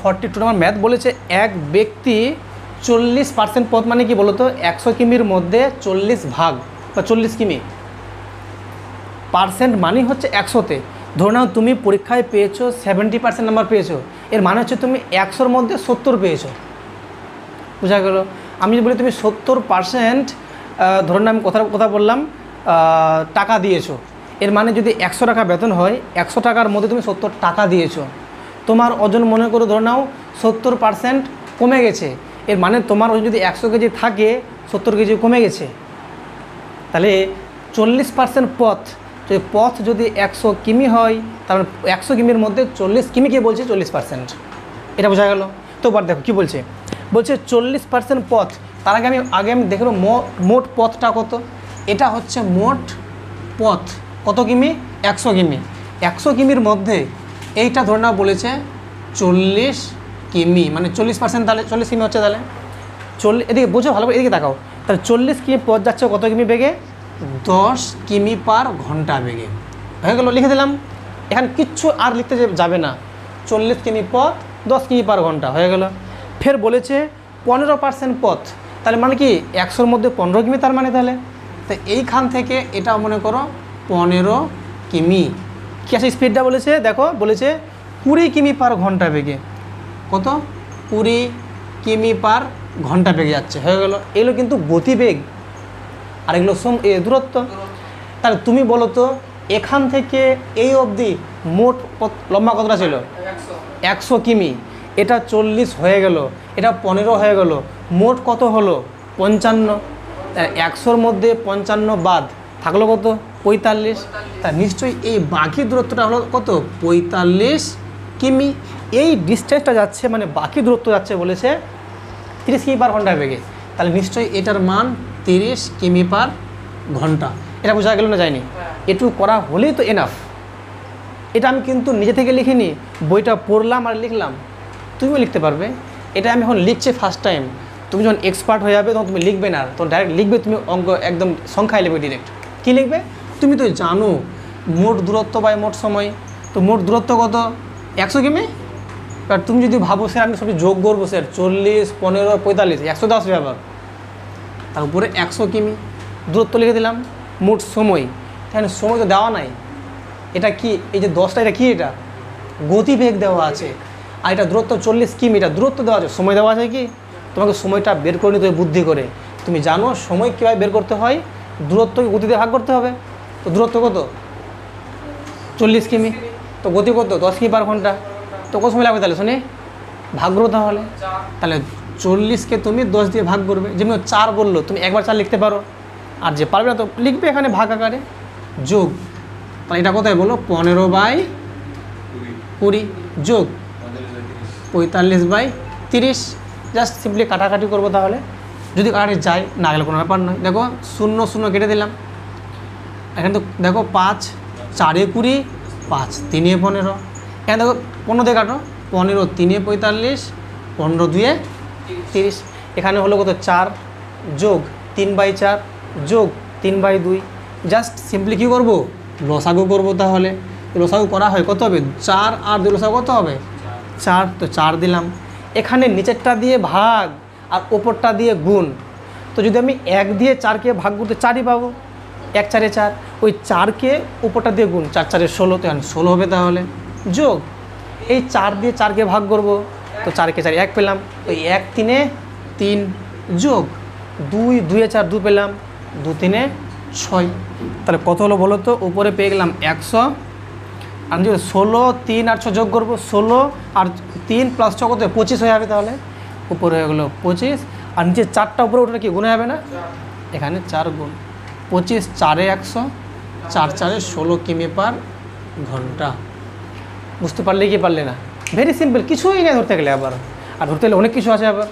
42 নম্বর math বলেছে এক ব্যক্তি 40% পথ মানে কি বলো তো 100 কিমির মধ্যে 40 ভাগ বা 40 কিমি, পার্সেন্ট মানে হচ্ছে 100তে। ধরে নাও তুমি পরীক্ষায় পেয়েছো 70% নাম্বার পেয়েছো, এর মানে হচ্ছে তুমি 100-র মধ্যে 70 পেয়েছো। বোঝা গেল? আমি যদি বলি তুমি 70% ধরে নাও আমি কথা বললাম টাকা দিয়েছো, এর মানে যদি 100 টাকা বেতন হয় 100 টাকার মধ্যে তুমি 70 টাকা দিয়েছো। তোমার ওজন মনে করো ধরে নাও 70% কমে গেছে, এর মানে তোমার ওজন যদি 100 কেজি থাকে 70 কেজি কমে গেছে। তাহলে 40% পথ যদি 100 কিমি হয়, তার মানে 100 কিমির মধ্যে 40 কিমিকে বলছে 40%। এটা বোঝা গেল? তো এবার দেখো কী বলছে, 40% পথ। তার আগে আমি দেখব মোট পথটা কত। এটা হচ্ছে মোট পথ কত কিমি, 100 কিমি। 100 কিমির মধ্যে এইটা ধরে নাও বলেছে 40 কিমি, মানে 40%, তাহলে 40 কিমি হচ্ছে। তাহলে এদিকে বোঝো ভালো করে, এদিকে তাকাও। তাহলে 40 কিমি পথ যাচ্ছে কত কিমি বেগে, 10 কিমি পার ঘন্টা বেগে। হয়ে গেল, লিখে দিলাম। এখানে কিচ্ছু আর লিখতে যাবে না, 40 কিমি পথ 10 কিমি পার ঘন্টা হয়ে গেল। ফের বলেছে 15% পথ, তাহলে মানে কি 100-র মধ্যে 15 কিমি, তার মানে তাহলে তো এইখান থেকে এটা মনে করো 15 কিমি। কী আছে স্পিডটা বলেছে, দেখো বলেছে 20 কিমি পার ঘন্টা বেগে। কত? 20 কিমি পার ঘন্টা বেগে যাচ্ছে। হয়ে গেল, এগুলো কিন্তু গতিবেগ আর এগুলো দূরত্ব। তাহলে তুমি বলো তো এখান থেকে এই অবধি মোট লম্বা কতটা ছিল, 100 কিমি। এটা 40 হয়ে গেল, এটা 15 হয়ে গেল, মোট কত হলো 55। 100-র মধ্যে 55 বাদ থাকলো কত, 45। তা নিশ্চয়ই এই বাকি দূরত্বটা হলো কত, 45 কিমি। এই ডিস্টেন্সটা যাচ্ছে মানে বাকি দূরত্ব যাচ্ছে বলেছে 30 কিমি পার ঘন্টা বেগে। তাহলে নিশ্চয়ই এটার মান 30 কিমি পার ঘন্টা। এটা বোঝা গেল না, যায়নি? এটুকু করা হলেই তো এনাফ। এটা আমি কিন্তু নিজে থেকে লিখিনি, বইটা পড়লাম আর লিখলাম, তুমিও লিখতে পারবে। এটা আমি এখন লিখছি ফার্স্ট টাইম। তুমি যখন এক্সপার্ট হয়ে যাবে তখন তুমি লিখবে না, তখন ডাইরেক্ট লিখবে, তুমি অঙ্ক একদম সংখ্যায় লিখবে ডিরেক্ট। কী লিখবে? তুমি তো জানো মোট দূরত্ব বাই মোট সময়। তো মোট দূরত্ব কত, 100 কিমি। এবার তুমি যদি ভাবো স্যার আমি সবই যোগ করবো স্যার, 40, 15, 45, 110 ব্যাপার, তার উপরে 100 কিমি দূরত্ব লিখে দিলাম। মোট সময়, তাহলে সময় তো দেওয়া নাই। এটা কি, এই যে 10টা, এটা কি, এটা গতিবেগ দেওয়া আছে। আর এটা দূরত্ব 40 কিমি, এটা দূরত্ব দেওয়া আছে, সময় দেওয়া আছে কি। তোমাকে সময়টা বের করে নিতে হবে বুদ্ধি করে। তুমি জানো সময় কীভাবে বের করতে হয়, দূরত্বকে গতিতে ভাগ করতে হবে। তো দূরত্ব কত, 40 কিমি, তো গতি কত, 10 কিমি পার ঘন্টা। তো কত সময় লাগবে তাহলে শুনি, ভাগ করো তাহলে। তাহলে 40কে তুমি 10 দিয়ে ভাগ করবে। যেমন 4 বললো, তুমি একবার 4 লিখতে পারো, আর যে পারবে না তো লিখবে এখানে ভাগ আকারে যোগ। তাহলে এটা কোথায় বলো, 15/20 যোগ 45/30। জাস্ট সিম্পলি কাটাকাটি করবো। তাহলে যদি কাটাকাটি যায়, না গেলে কোনো ব্যাপার নয়। দেখো 0 0 কেটে দিলাম। এখানে তো দেখো 5 4 20, 5 3 15। এখানে দেখো 15 দিয়ে কাটো, 15 3 45, 15 2 30। এখানে হলো কত, 4 যোগ 3/4 যোগ 3/2। জাস্ট সিম্পলি কী করবো, লসাগু করবো। তাহলে লসাগু করা হয় কত হবে, 4 আর 2 লসাগু কত হবে, 4। তো 4 দিলাম। এখানে নিচেরটা দিয়ে ভাগ আর ওপরটা দিয়ে গুণ। তো যদি আমি 1 দিয়ে 4কে ভাগ করতে 4ই পাবো, 1 4 4। ওই 4কে উপরটা দিয়ে গুণ, 4 4 16, তো এখানে 16 হবে। তাহলে যোগ এই 4 দিয়ে 4কে ভাগ করব, তো 4কে 4 1 পেলাম, ওই 1 3 3 যোগ 2 2 4 2 পেলাম, 2 3 6। তাহলে কত হলো বলো তো, উপরে পেয়ে গেলাম 100। আর যদি 16 3 আর 6 যোগ করবো, 16 আর 3 + 6 কত, 25 হয়ে যাবে। তাহলে উপরে হয়ে গেলো 25, আর নিচে 4টা উপরে ওটা কি গুণে যাবে না, এখানে 4 গুণ 25, 4 100, 4 4 16 কিমি পার ঘন্টা। বুঝতে পারলে কি পারলে না? ভেরি সিম্পল, কিছুই নেই ধরতে গেলে। আবার আর ধরতে গেলে অনেক কিছু আছে আবার।